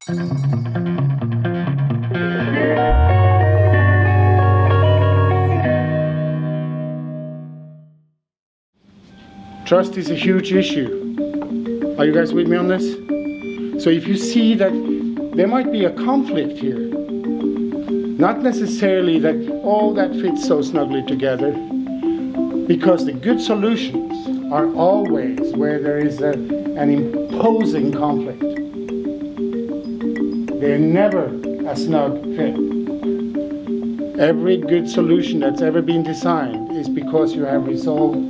Trust is a huge issue. Are you guys with me on this? So if you see that there might be a conflict here, not necessarily that all that fits so snugly together, because the good solutions are always where there is an imposing conflict. They're never a snug fit. Every good solution that's ever been designed is because you have resolved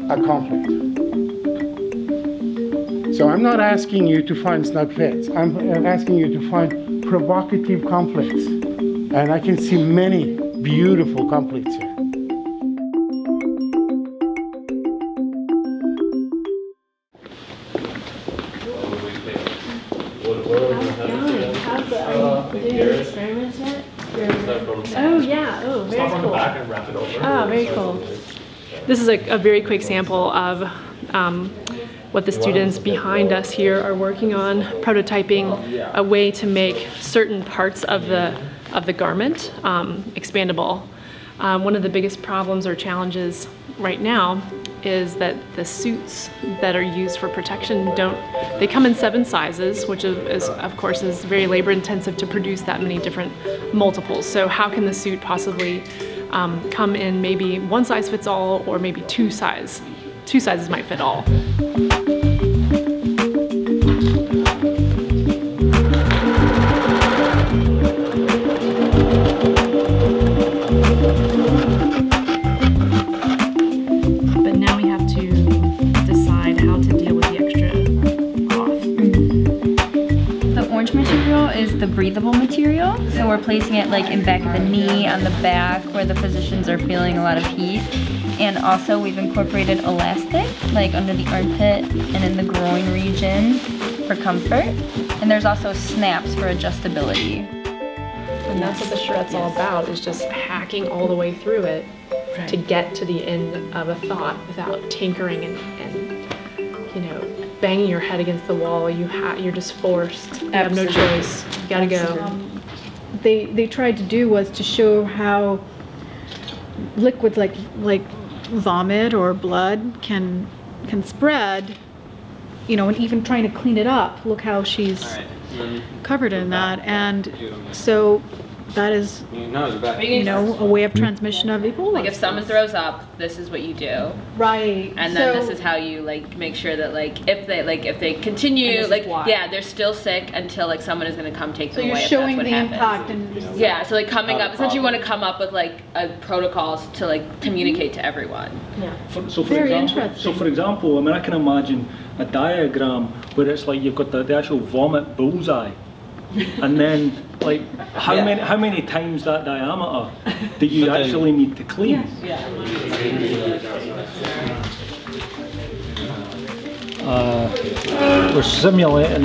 a conflict. So I'm not asking you to find snug fits. I'm asking you to find provocative conflicts. And I can see many beautiful conflicts here. Experiments yet? Oh yeah, oh very cool. Oh, very cool. This is a very quick sample of what the students behind us here are working on, prototyping a way to make certain parts of the garment expandable. One of the biggest problems or challenges right now is that the suits that are used for protection they come in 7 sizes, which is of course is very labor intensive to produce that many different multiples. So how can the suit possibly come in maybe 1 size fits all, or maybe 2 sizes might fit all. The breathable material, so we're placing it like in back of the knee, on the back where the physicians are feeling a lot of heat, and also we've incorporated elastic like under the armpit and in the groin region for comfort, and there's also snaps for adjustability. And that's what the charette's all about, is just hacking all the way through it to get to the end of a thought without tinkering and you know, banging your head against the wall. You're just forced. You have no choice. You gotta go. They tried to do was to show how liquids like vomit or blood can spread, you know, and even trying to clean it up. Look how she's covered in that, and so that is, you know, a way of transmission of Ebola. Like if someone throws up, this is what you do. Right. And then this is how you like make sure that like if they continue, like yeah, they're still sick until like someone is going to come take them away. So you're showing if the that's what impact happens. and yeah, so like coming up, essentially you want to come up with like a protocols to like communicate to everyone. Yeah. So for example, I mean, I can imagine a diagram where it's like you've got the actual vomit bullseye, and then like how many times that diameter do you actually need to clean? We're simulating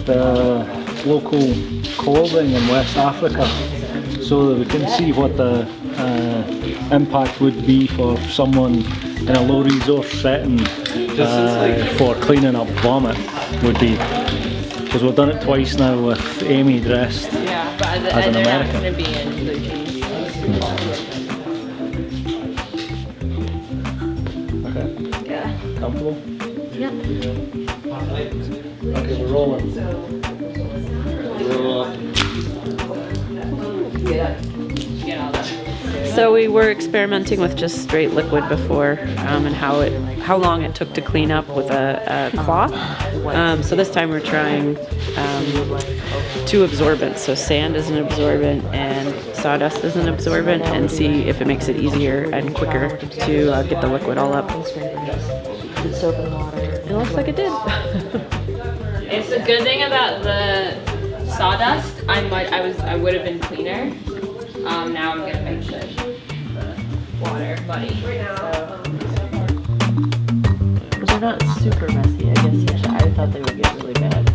the local clothing in West Africa so that we can see what the impact would be for someone in a low resource setting for cleaning up vomit would be. Because we've done it twice now with Amy dressed as an American. They're not going to be in blue jeans. Okay. Yeah. Comfortable? Yep. Okay, we're rolling. Roll up. So we were experimenting with just straight liquid before, and how long it took to clean up with a cloth. So this time we're trying 2 absorbents. So sand is an absorbent and sawdust is an absorbent, and see if it makes it easier and quicker to get the liquid all up. It looks like it did. It's a good thing about the sawdust. I would have been cleaner. Now I'm gonna make the water muddy. So. They're not super messy, I guess. I thought they would get really bad.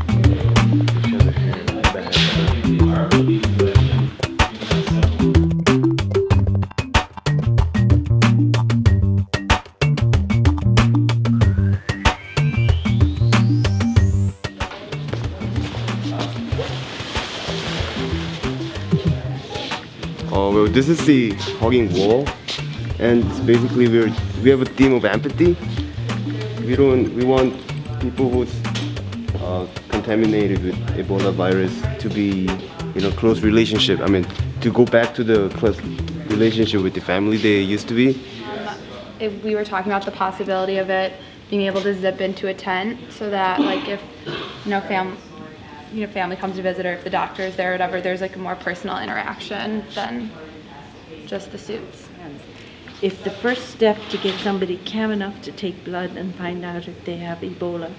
Well, this is the hugging wall, and basically we have a theme of empathy. We want people who's contaminated with Ebola virus to be close relationship. I mean, to go back to the close relationship with the family they used to be. If we were talking about the possibility of it being able to zip into a tent, so that like if family comes to visit, or if the doctor is there or whatever, there's like a more personal interaction than just the suits. If the first step to get somebody calm enough to take blood and find out if they have Ebola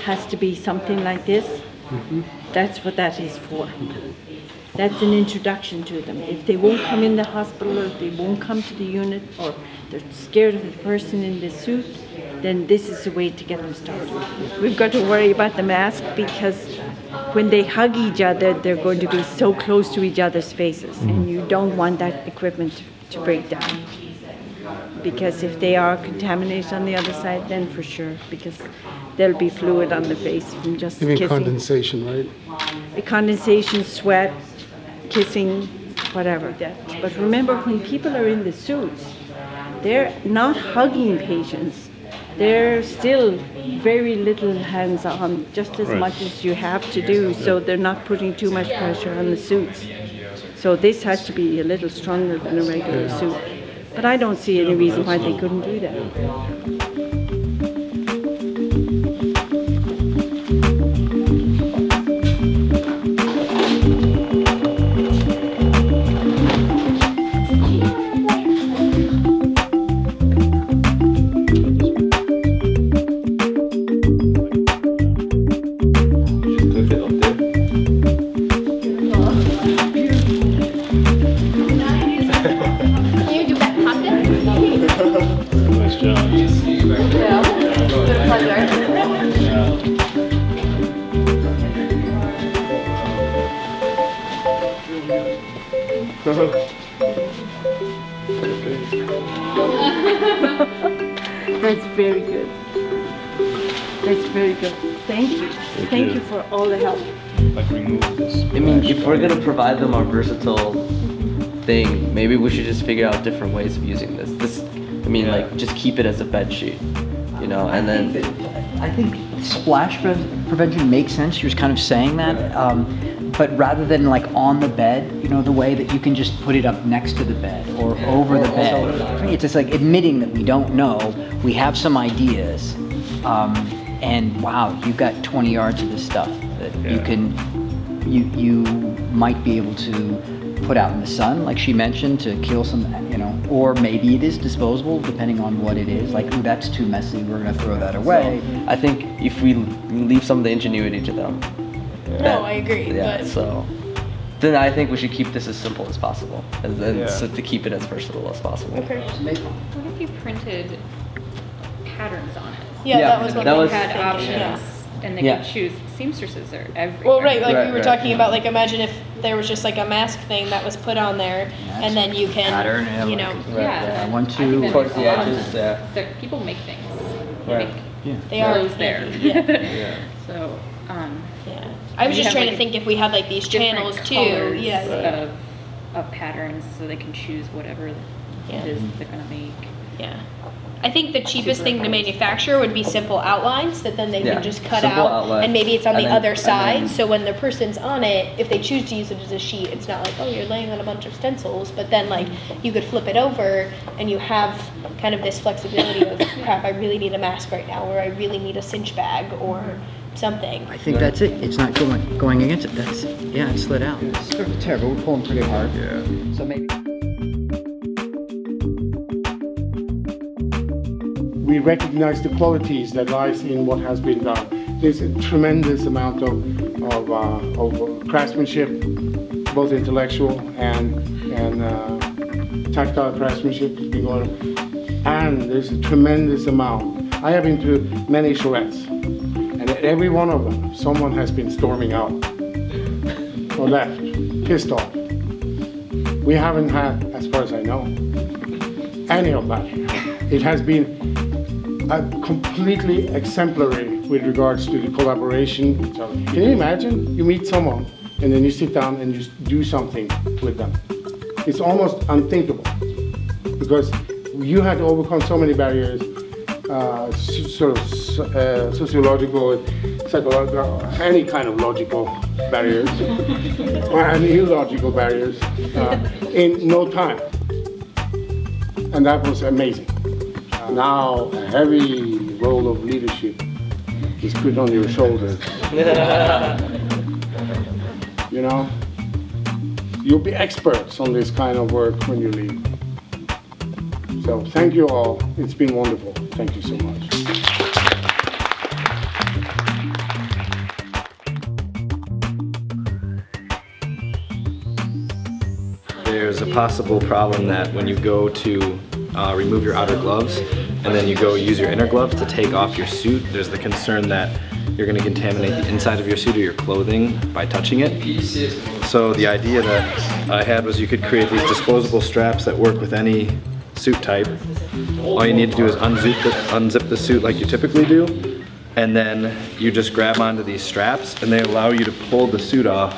has to be something like this, that's what that is for. That's an introduction to them. If they won't come in the hospital, or if they won't come to the unit, or they're scared of the person in the suit, then this is the way to get them started. We've got to worry about the mask because when they hug each other, they're going to be so close to each other's faces, and you don't want that equipment to break down. Because if they are contaminated on the other side, then for sure, because there'll be fluid on the face from just kissing. Condensation, right? Condensation, sweat, kissing, whatever. But remember, when people are in the suits, they're not hugging patients. They're still very little hands-on, just as much as you have to do, so they're not putting too much pressure on the suits. So this has to be a little stronger than a regular suit. But I don't see any reason why they couldn't do that. That's very good. That's very good. Thank you. Thank you for all the help. Like remove this. I mean, if we're gonna provide them a versatile thing, maybe we should just figure out different ways of using this. Like just keep it as a bed sheet, and then. I think splash prevention makes sense. You're just kind of saying that, but rather than like on the bed, the way that you can just put it up next to the bed or over the bed. I think it's just like admitting that we don't know. We have some ideas, and wow, you've got 20 yards of this stuff that you might be able to put out in the sun, like she mentioned, to kill some, or maybe it is disposable depending on what it is. Like, ooh, that's too messy, we're gonna throw that away. So, I think if we leave some of the ingenuity to them. No, I agree. Yeah, but so then I think we should keep this as simple as possible, and so to keep it as versatile as possible. Okay. What if you printed patterns on it? Yeah, that was what they had options, and they could choose. Seamstresses are everywhere. Well, right, like we were talking about, like imagine if there was just like a mask thing that was put on there, and then you can, pattern, Yeah. 1, 2, towards the edges. People make things. Right. They are clothes there. Yeah. So, yeah. I was just trying to think if we had like these channels too. Yeah. Of patterns, so they can choose whatever it is they're gonna make. Yeah. I think the cheapest thing to manufacture would be simple outlines that then they can just cut out, and maybe it's on the other side, so when the person's on it, if they choose to use it as a sheet, it's not like, oh, you're laying on a bunch of stencils, but then like you could flip it over and you have kind of this flexibility of, crap, I really need a mask right now, or I really need a cinch bag or something. I think that's it. It's not going against it. That's it's slid out. It's terrible. We're pulling pretty hard. Yeah. So maybe. We recognize the qualities that lies in what has been done. There's a tremendous amount of craftsmanship, both intellectual and tactile craftsmanship has been going on. And there's a tremendous amount. I have been to many charettes, and at every one of them, someone has been storming out or left, pissed off. We haven't had, as far as I know, any of that. It has been completely exemplary with regards to the collaboration. So, can you imagine? You meet someone and then you sit down and you do something with them. it's almost unthinkable because you had to overcome so many barriers, sort of sociological, psychological, any kind of logical barriers, and illogical barriers in no time. And that was amazing. Now a heavy role of leadership is put on your shoulders. You know, you'll be experts on this kind of work when you leave. So thank you all. It's been wonderful. Thank you so much. There's a possible problem that when you go to remove your outer gloves and then you go use your inner gloves to take off your suit, there's the concern that you're going to contaminate the inside of your suit or your clothing by touching it. So the idea that I had was you could create these disposable straps that work with any suit type. All you need to do is unzip the suit like you typically do, and then you just grab onto these straps and they allow you to pull the suit off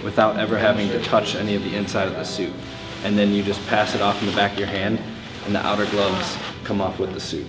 without ever having to touch any of the inside of the suit. And then you just pass it off in the back of your hand and the outer gloves come off with the suit.